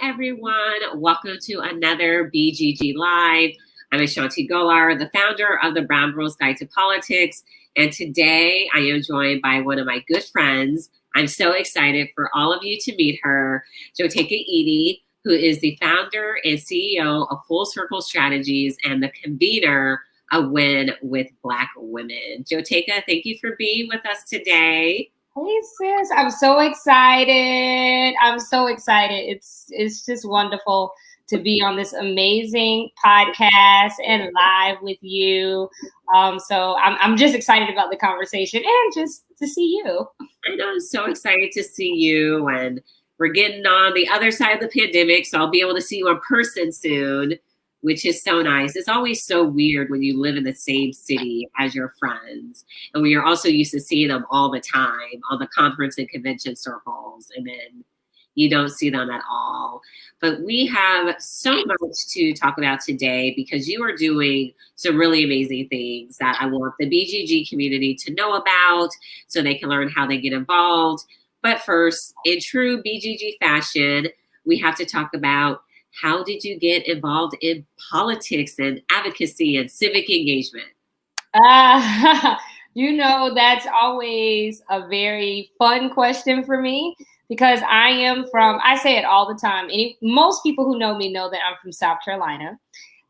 everyone. Welcome to another BGG Live. I'm Ashanti Golar, the founder of the Brown Girls Guide to Politics. And today I am joined by one of my good friends. I'm so excited for all of you to meet her, Jotaka Eaddy, who is the founder and CEO of Full Circle Strategies and the convener of Win with Black Women. Jotaka, thank you for being with us today. Hey sis, I'm so excited. It's just wonderful to be on this amazing podcast and live with you. So I'm just excited about the conversation and just to see you. I know, I'm so excited to see you, and we're getting on the other side of the pandemic, so I'll be able to see you in person soon, which is so nice. It's always so weird when you live in the same city as your friends, and when you're also used to seeing them all the time on the conference and convention circles, and then you don't see them at all. But we have so much to talk about today because you are doing some really amazing things that I want the BGG community to know about so they can learn how they get involved. But first, in true BGG fashion, we have to talk about how did you get involved in politics and advocacy and civic engagement? That's always a very fun question for me because I say it all the time. Most people who know me know that I'm from South Carolina.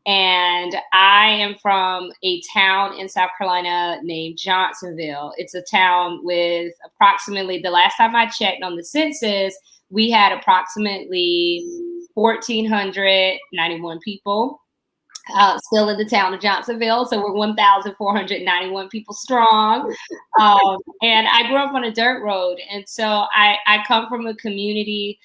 And I am from a town in South Carolina named Johnsonville. It's a town with approximately, the last time I checked on the census, we had approximately 1,491 people still in the town of Johnsonville. So we're 1,491 people strong. And I grew up on a dirt road. And so I come from a community,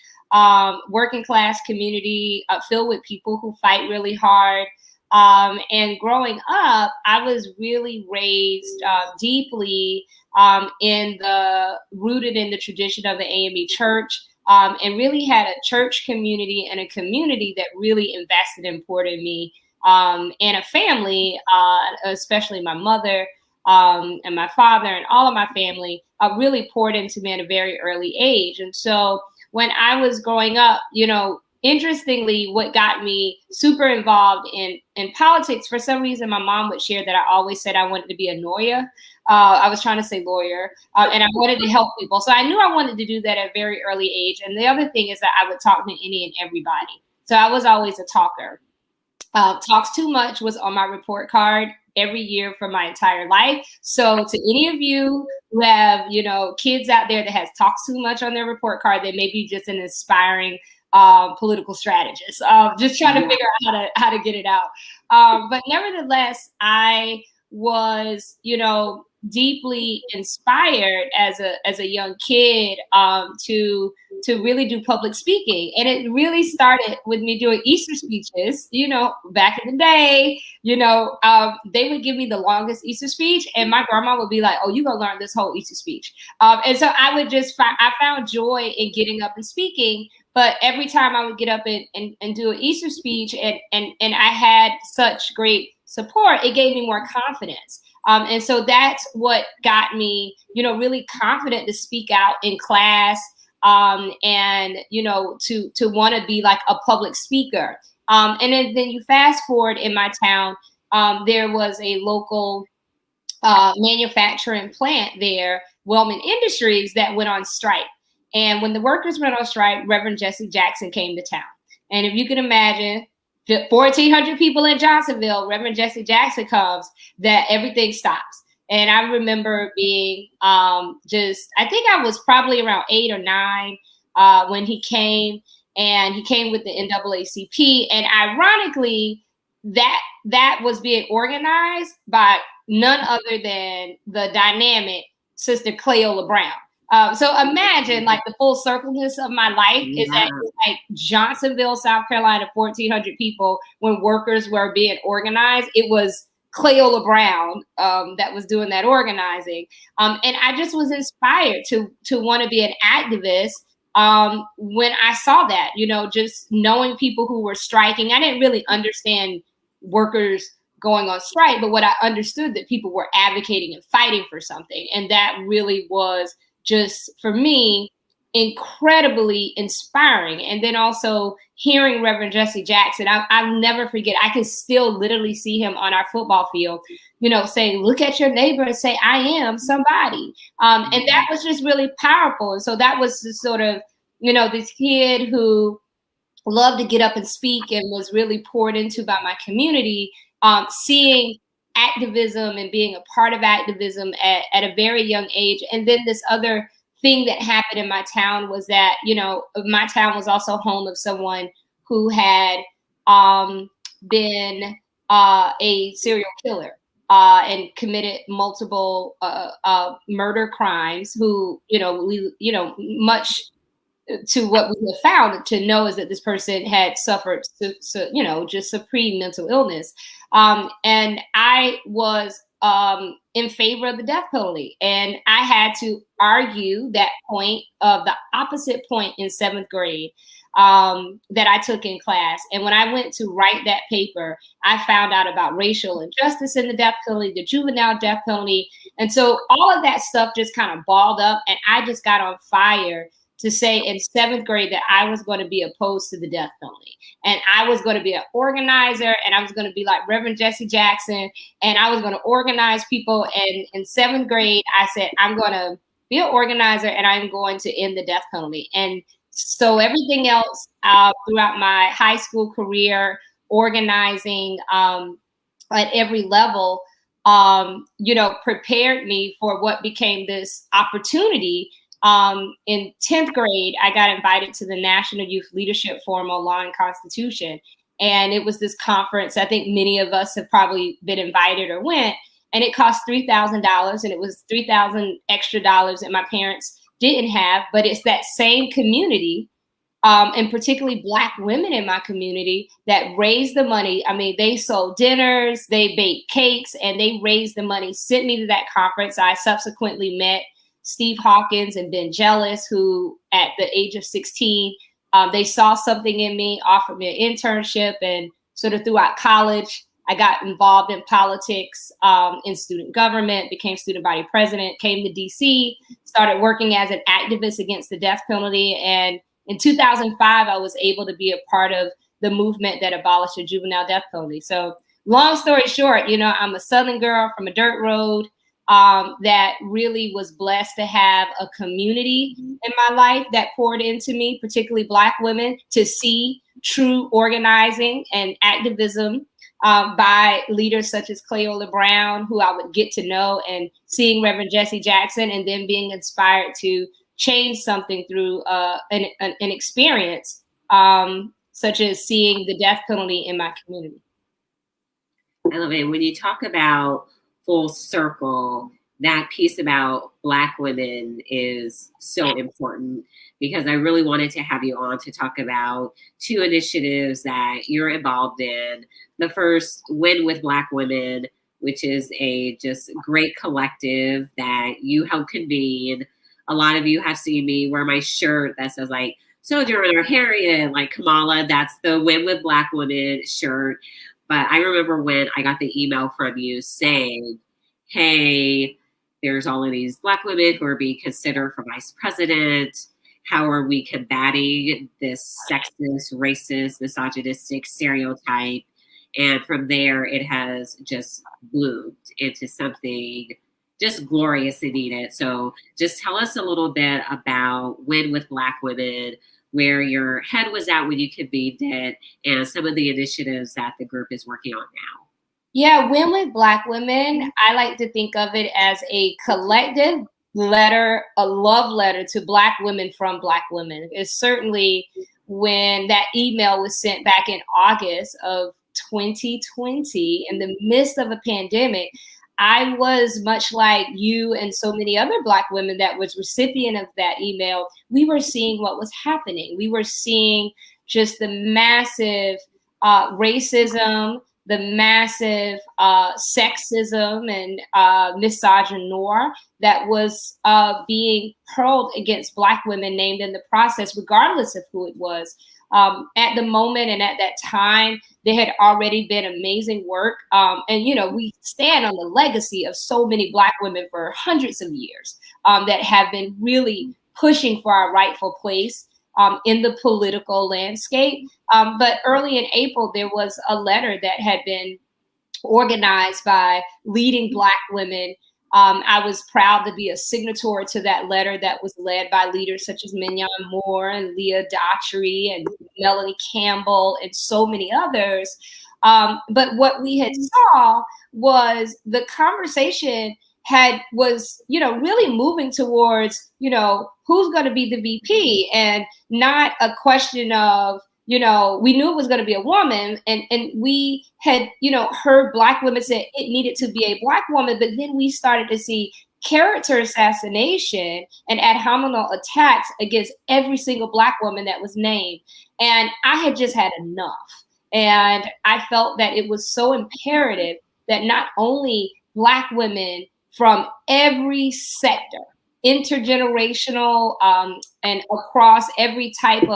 working class community filled with people who fight really hard. And growing up, I was really raised deeply rooted in the tradition of the AME Church. And really had a church community and a community that really invested and poured in me, and a family, especially my mother and my father and all of my family really poured into me at a very early age. And so when I was growing up, interestingly, what got me super involved in politics, for some reason, my mom would share that I always said I wanted to be a lawyer. I was trying to say lawyer, and I wanted to help people. So I knew I wanted to do that at a very early age. And the other thing is that I would talk to any and everybody. So I was always a talker. Talks too much was on my report card every year for my entire life. So to any of you who have, kids out there that has talks too much on their report card, they may be just an inspiring political strategist, just trying to figure out how to get it out. But nevertheless, I was, deeply inspired as a young kid to really do public speaking. And it really started with me doing Easter speeches, back in the day, they would give me the longest Easter speech and my grandma would be like, oh, you gonna learn this whole Easter speech. And so I would I found joy in getting up and speaking. But every time I would get up and do an Easter speech and I had such great support, it gave me more confidence. And so that's what got me, really confident to speak out in class and, to want to be like a public speaker. And then you fast forward in my town, there was a local manufacturing plant there, Goldman Industries, that went on strike. And when the workers went on strike, Reverend Jesse Jackson came to town. And if you can imagine, 1,400 people in Johnsonville, Reverend Jesse Jackson comes, that everything stops. And I remember being I think I was probably around 8 or 9 when he came, and he came with the NAACP. And ironically, that was being organized by none other than the dynamic Sister Cleola Brown. So imagine like the full circleness of my life is at like Johnsonville, South Carolina, 1,400 people when workers were being organized. It was Cleola Brown that was doing that organizing. And I just was inspired to want to be an activist when I saw that, just knowing people who were striking. I didn't really understand workers going on strike, but what I understood that people were advocating and fighting for something. And that really was just, for me, incredibly inspiring. And then also hearing Reverend Jesse Jackson, I'll never forget. I can still literally see him on our football field, saying, look at your neighbor and say, I am somebody. And that was just really powerful. And so that was the sort of, this kid who loved to get up and speak and was really poured into by my community, seeing activism and being a part of activism at a very young age. And then this other thing that happened in my town was that, my town was also home of someone who had been a serial killer and committed multiple murder crimes, who, much to what we have found to know is that this person had suffered, just supreme mental illness. And I was in favor of the death penalty. And I had to argue that point of the opposite point in 7th grade that I took in class. And when I went to write that paper, I found out about racial injustice in the death penalty, the juvenile death penalty. And so all of that stuff just kind of balled up, and I just got on fire to say in 7th grade that I was going to be opposed to the death penalty. And I was going to be an organizer, and I was going to be like Reverend Jesse Jackson, and I was going to organize people. And in 7th grade, I said, I'm going to be an organizer, and I'm going to end the death penalty. And so everything else throughout my high school career, organizing at every level, prepared me for what became this opportunity. In 10th grade, I got invited to the National Youth Leadership Forum on Law and Constitution. And it was this conference. I think many of us have probably been invited or went, and it cost $3,000, and it was $3,000 extra dollars that my parents didn't have. But it's that same community, and particularly Black women in my community, that raised the money. I mean, they sold dinners, they baked cakes, and they raised the money, sent me to that conference. I subsequently met Steve Hawkins and Ben Jealous, who at the age of 16, they saw something in me, offered me an internship, and sort of throughout college, I got involved in politics, in student government, became student body president, came to DC, started working as an activist against the death penalty. And in 2005, I was able to be a part of the movement that abolished the juvenile death penalty. So long story short, I'm a Southern girl from a dirt road, that really was blessed to have a community in my life that poured into me, particularly Black women, to see true organizing and activism by leaders such as Cleola Brown, who I would get to know, and seeing Reverend Jesse Jackson, and then being inspired to change something through an experience such as seeing the death penalty in my community. I love it. When you talk about full circle, that piece about Black women is so important, because I really wanted to have you on to talk about 2 initiatives that you're involved in. The first, Win with Black Women, which is a just great collective that you help convene. A lot of you have seen me wear my shirt that says like Sojourner or Harriet, like Kamala. That's the Win with Black Women shirt. But I remember when I got the email from you saying, hey, there's all of these Black women who are being considered for vice president. How are we combating this sexist, racist, misogynistic stereotype? And from there, it has just bloomed into something just glorious and needed. So just tell us a little bit about Win with Black Women, where your head was at when you convened it, and some of the initiatives that the group is working on now. Yeah, Win with Black Women, I like to think of it as a collective letter, a love letter to Black women from Black women. It's certainly when that email was sent back in August of 2020, in the midst of a pandemic, I was much like you and so many other Black women that was recipient of that email. We were seeing what was happening. We were seeing just the massive racism, the massive sexism and misogynoir that was being hurled against Black women named in the process, regardless of who it was. At the moment and at that time, there had already been amazing work. And, we stand on the legacy of so many Black women for hundreds of years that have been really pushing for our rightful place in the political landscape. But early in April, there was a letter that had been organized by leading Black women. I was proud to be a signatory to that letter that was led by leaders such as Mignon Moore and Leah Daughtry and Melanie Campbell and so many others. But what we had saw was the conversation was really moving towards, who's going to be the VP, and not a question of, we knew it was going to be a woman, and we had, heard Black women say it needed to be a Black woman, but then we started to see character assassination and ad hominem attacks against every single Black woman that was named. And I had just had enough. And I felt that it was so imperative that not only Black women from every sector, intergenerational, and across every type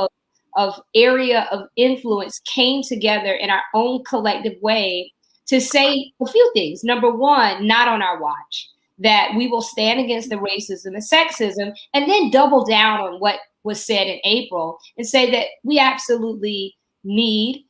of area of influence came together in our own collective way to say a few things. Number one, not on our watch, that we will stand against the racism and sexism, and then double down on what was said in April and say that we absolutely need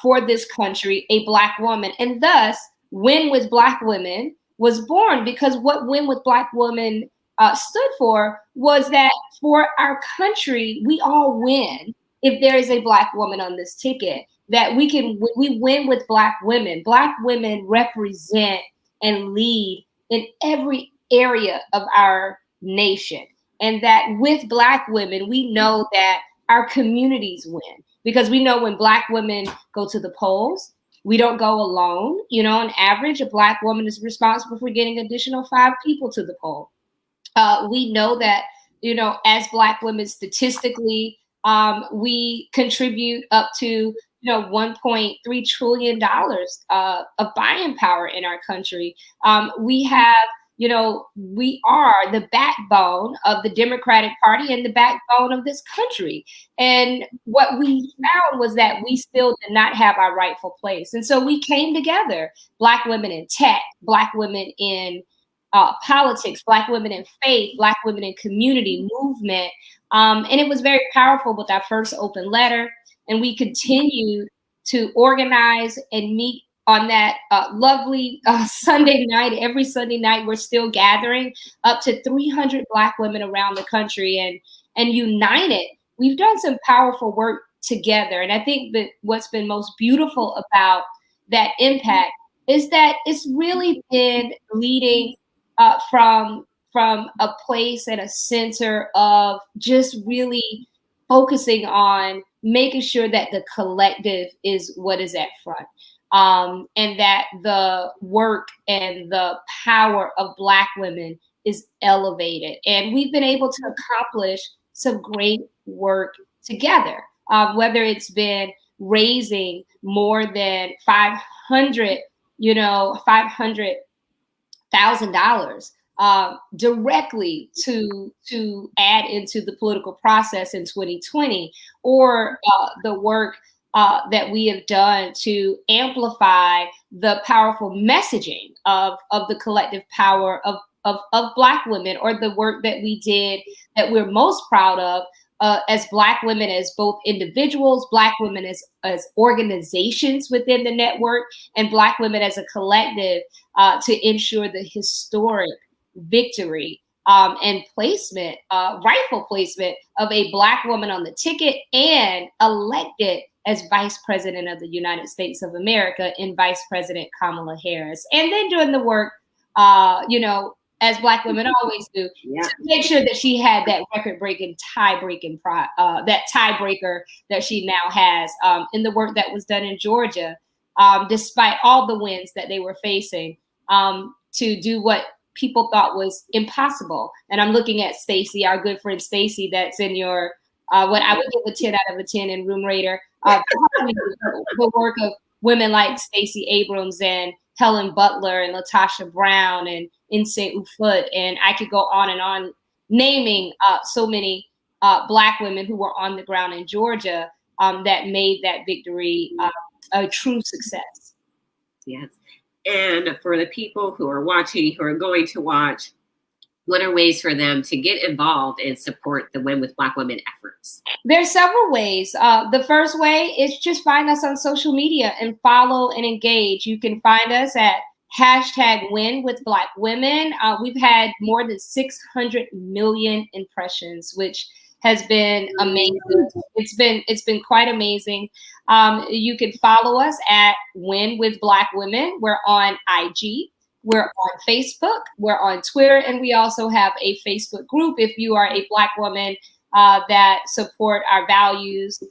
for this country a Black woman. And thus, Win with Black Women was born, because what Win with Black Women stood for was that for our country, we all win if there is a Black woman on this ticket, that we win with Black women. Black women represent and lead in every area of our nation. And that with Black women, we know that our communities win, because we know when Black women go to the polls, we don't go alone. On average, a Black woman is responsible for getting additional 5 people to the poll. We know that, as Black women, statistically, we contribute up to, $1.3 trillion of buying power in our country. We have, we are the backbone of the Democratic Party and the backbone of this country. And what we found was that we still did not have our rightful place. And so we came together, Black women in tech, Black women in politics, Black women in faith, Black women in community movement. And it was very powerful with our first open letter. And we continued to organize and meet on that lovely Sunday night. Every Sunday night, we're still gathering up to 300 Black women around the country and united. We've done some powerful work together. And I think that what's been most beautiful about that impact is that it's really been leading from a place and a center of just really focusing on making sure that the collective is what is at front, and that the work and the power of Black women is elevated. And we've been able to accomplish some great work together, whether it's been raising more than $500,000 directly to add into the political process in 2020, or the work that we have done to amplify the powerful messaging of the collective power of Black women, or the work that we did that we're most proud of as Black women, as both individuals, Black women as organizations within the network, and Black women as a collective to ensure the historic victory and placement, rightful placement of a Black woman on the ticket and elected as Vice President of the United States of America in Vice President Kamala Harris. And then doing the work, as Black women always do, to make sure that she had that record-breaking, that tiebreaker that she now has in the work that was done in Georgia, despite all the wins that they were facing, to do what people thought was impossible. And I'm looking at Stacey, our good friend Stacey, that's in your, what I would give a 10 out of a 10 in Room Raider. The work of women like Stacey Abrams and Helen Butler and Latasha Brown and Inse Ufut, and I could go on naming so many Black women who were on the ground in Georgia that made that victory a true success. Yes. And for the people who are watching, who are going to watch, what are ways for them to get involved and support the Win with Black Women efforts? There's several ways. The first way is just find us on social media and follow and engage. You can find us at #Win with Black Women. We've had more than 600 million impressions, which has been amazing. It's been quite amazing. You can follow us at Win with Black Women. We're on IG. We're on Facebook, we're on Twitter, and we also have a Facebook group. If you are a Black woman that support our values,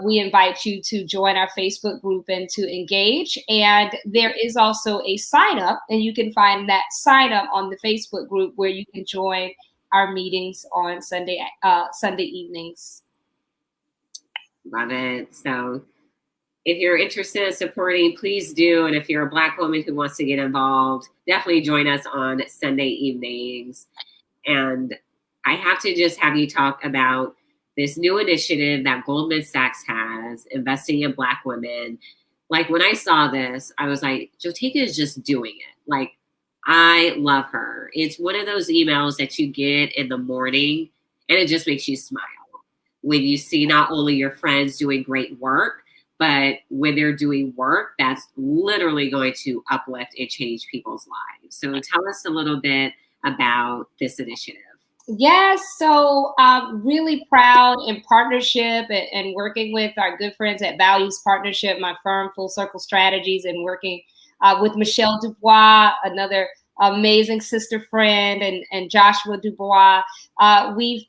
we invite you to join our Facebook group and to engage. And there is also a sign up, and you can find that sign up on the Facebook group where you can join our meetings on Sunday evenings. Love it. So if you're interested in supporting, please do. And if you're a Black woman who wants to get involved, definitely join us on Sunday evenings. And I have to just have you talk about this new initiative that Goldman Sachs has, investing in Black women. Like when I saw this, I was like, Jotaka is just doing it. Like, I love her. It's one of those emails that you get in the morning and it just makes you smile when you see not only your friends doing great work, but when they're doing work that's literally going to uplift and change people's lives. So tell us a little bit about this initiative. Yes, so really proud in partnership and working with our good friends at Values Partnership, my firm, Full Circle Strategies, and working with Michelle Dubois, another amazing sister friend, and Joshua Dubois. We've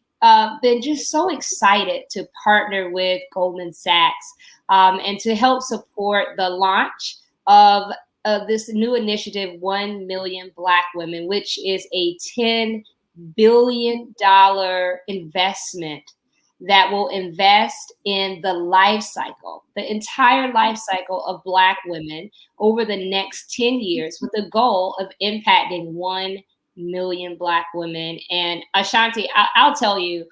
been just so excited to partner with Goldman Sachs and to help support the launch of this new initiative, 1 Million Black Women, which is a $10 billion investment that will invest in the life cycle, the entire life cycle of Black women over the next 10 years with the goal of impacting 1 million Black women. And Ashanti, I'll tell you,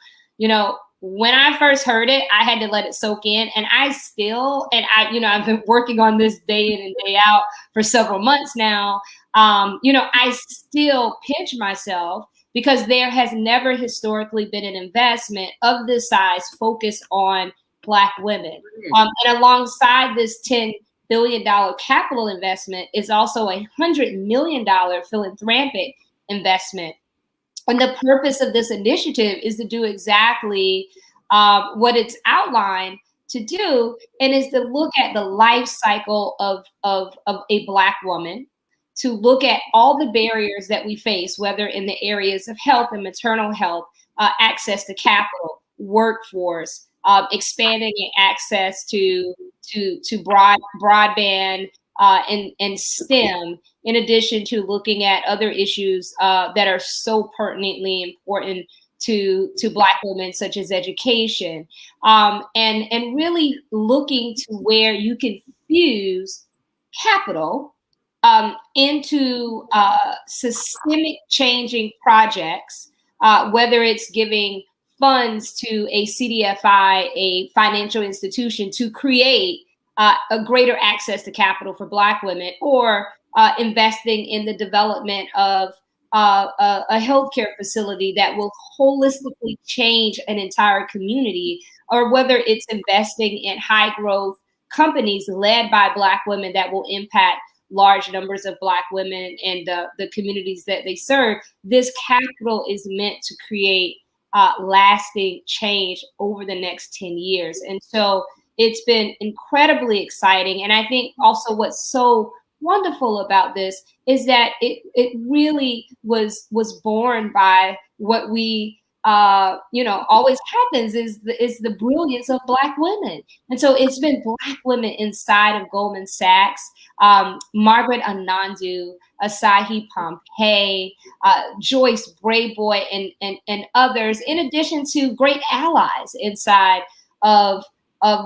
when I first heard it, I had to let it soak in. And I've been working on this day in and day out for several months now. I still pinch myself because there has never historically been an investment of this size focused on Black women. And alongside this $10 billion capital investment is also a $100 million philanthropic investment. And the purpose of this initiative is to do exactly what it's outlined to do, and is to look at the life cycle of a Black woman, to look at all the barriers that we face, whether in the areas of health and maternal health, access to capital, workforce, expanding access to broadband and STEM, in addition to looking at other issues that are so pertinently important to Black women, such as education, and really looking to where you can fuse capital into systemic changing projects, whether it's giving funds to a CDFI, a financial institution, to create a greater access to capital for Black women, or investing in the development of a healthcare facility that will holistically change an entire community, or whether it's investing in high growth companies led by Black women that will impact large numbers of Black women and the communities that they serve. This capital is meant to create lasting change over the next 10 years. And so it's been incredibly exciting. And I think also what's so wonderful about this is that it really was born by what we always happens is the brilliance of Black women. And so it's been Black women inside of Goldman Sachs, Margaret Anandu, Asahi Pompey, Joyce Brayboy, and others, in addition to great allies inside of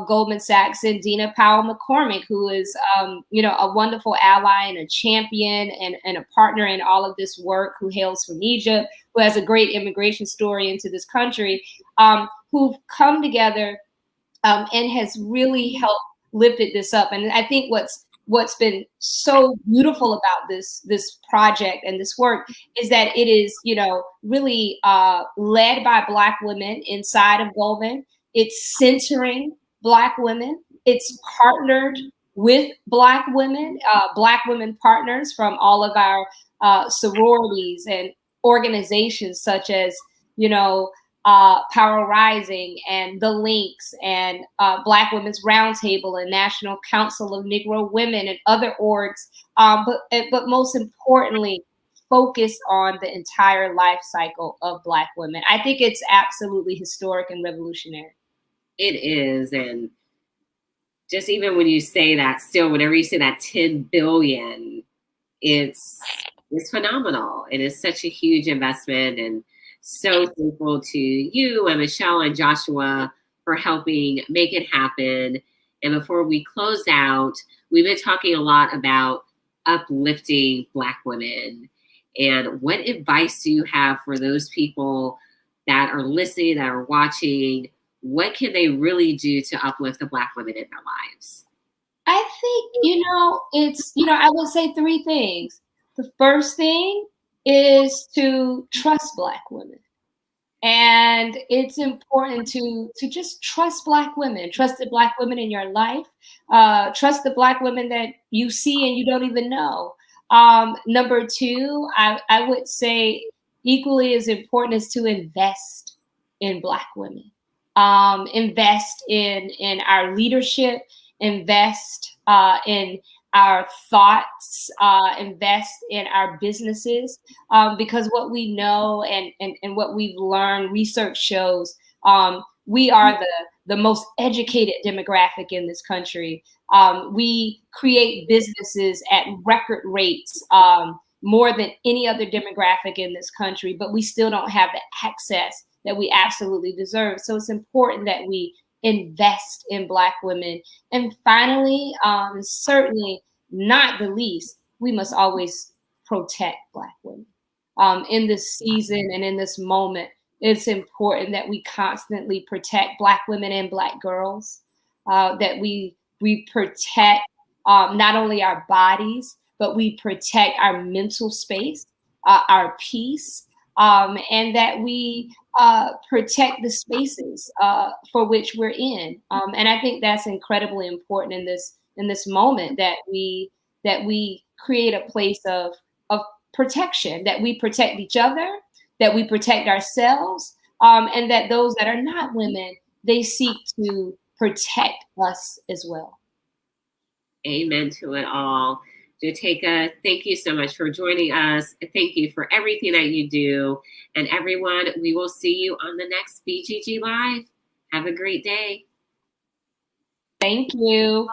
Goldman Sachs, and Dina Powell McCormick, who is, a wonderful ally and a champion and a partner in all of this work, who hails from Egypt, who has a great immigration story into this country, who've come together and has really helped lifted this up. And I think what's what's been so beautiful about this project and this work is that it is, really led by Black women inside of Goldman. It's centering Black women. It's partnered with Black women partners from all of our sororities and organizations such as, Power Rising and The Links and Black Women's Roundtable and National Council of Negro Women and other orgs, but most importantly, focus on the entire life cycle of Black women. I think it's absolutely historic and revolutionary. It is, and just even when you say that, still, whenever you say that 10 billion, it's phenomenal. It is such a huge investment, and so thankful to you and Michelle and Joshua for helping make it happen. And before we close out, we've been talking a lot about uplifting Black women. And what advice do you have for those people that are listening, that are watching? What can they really do to uplift the Black women in their lives? I think, I would say three things. The first thing is to trust Black women. And it's important to just trust Black women, trust the Black women in your life, trust the Black women that you see and you don't even know. Number two, I would say equally as important is to invest in Black women, invest in our leadership, invest in our thoughts, invest in our businesses, because what we know and what we've learned, research shows, we are the most educated demographic in this country. We create businesses at record rates, more than any other demographic in this country, but we still don't have the access that we absolutely deserve. So it's important that we invest in Black women. And finally, certainly not the least, we must always protect Black women. In this season and in this moment, it's important that we constantly protect Black women and Black girls, that we protect not only our bodies, but we protect our mental space, our peace, and that we protect the spaces for which we're in. And I think that's incredibly important in this moment, that we create a place of protection, that we protect each other, that we protect ourselves, and that those that are not women, they seek to protect us as well. Amen to it all. Jotaka, thank you so much for joining us. Thank you for everything that you do. And everyone, we will see you on the next BGG Live. Have a great day. Thank you.